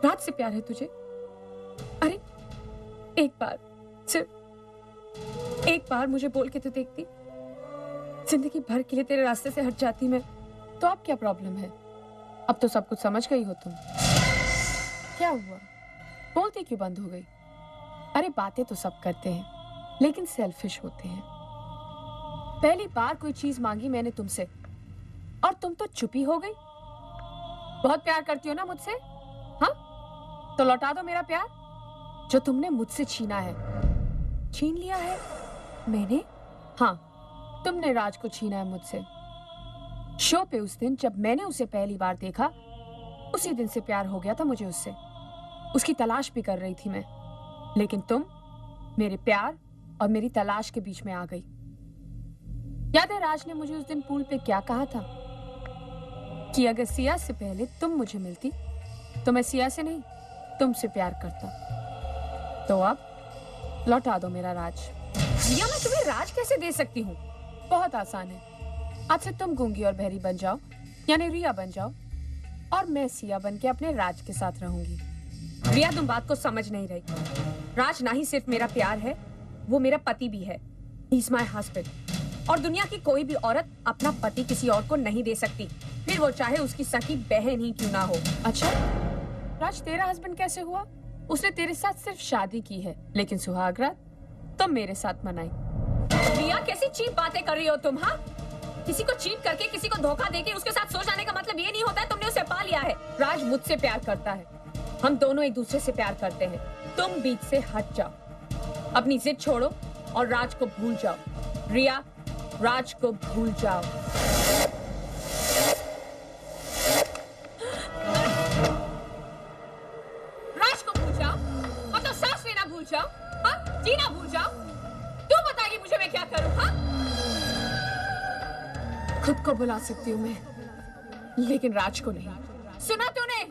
राज से प्यार है तुझे? अरे एक बार, सिर्फ एक बार मुझे बोल के तो देखती। जिंदगी भर के लिए तेरे रास्ते से हट जाती मैं तो अब क्या प्रॉब्लम है? अब तो सब कुछ समझ गई हो तुम। क्या हुआ? बोलती क्यों बंद हो गई? अरे बातें तो सब करते हैं लेकिन सेल्फिश होते हैं। पहली बार कोई चीज मांगी मैंने तुमसे और तुम तो चुप ही हो गई। बहुत प्यार करती हो ना मुझसे? हाँ, तो लौटा दो मेरा प्यार जो तुमने मुझसे छीना है। छीन लिया है मैंने? हाँ, तुमने राज को छीना है मुझसे। शो पे उस दिन जब मैंने उसे पहली बार देखा, उसी दिन से प्यार हो गया था मुझे उससे। उसकी तलाश भी कर रही थी मैं, लेकिन तुम मेरे प्यार और मेरी तलाश के बीच में आ गई। याद है राज ने मुझे उस दिन पूल पे क्या कहा था? कि अगर सिया से पहले तुम मुझे मिलती तो मैं सिया से नहीं तुमसे प्यार करता। तो अब लौटा दो मेरा राज। रिया, मैं तुम्हें राज कैसे दे सकती हूँ? बहुत आसान है। आज से तुम गूंगी और बहरी बन जाओ, यानी रिया बन जाओ, और मैं सिया बन के अपने राज के साथ रहूंगी। रिया, तुम बात को समझ नहीं रही। राज ना ही सिर्फ मेरा प्यार है, वो मेरा पति भी है। He is my husband. और दुनिया की कोई भी औरत अपना पति किसी और को नहीं दे सकती, फिर वो चाहे उसकी सगी बहन ही क्यों ना हो। अच्छा, राज तेरा हस्बैंड कैसे हुआ? उसने तेरे साथ सिर्फ शादी की है, लेकिन सुहागरात तुम मेरे साथ मनाई। रिया, कैसी चीप बातें कर रही हो तुम? हाँ, किसी को चीट करके, किसी को धोखा देके उसके साथ सो जाने का मतलब ये नहीं होता है तुमने उसे पा लिया है। राज मुझसे प्यार करता है, हम दोनों एक दूसरे से प्यार करते हैं। तुम बीच से हट जाओ, अपनी जिद छोड़ो और राज को भूल जाओ। रिया, राज को भूल जाओ। राज को भूल जाओ, मतलब सांस लेना भूल जाओ, हाँ, जीना भूल जाओ। तू बताएगी मुझे मैं क्या करूं? हाँ, खुद को बुला सकती हूँ मैं, लेकिन राज को नहीं। सुना तूने?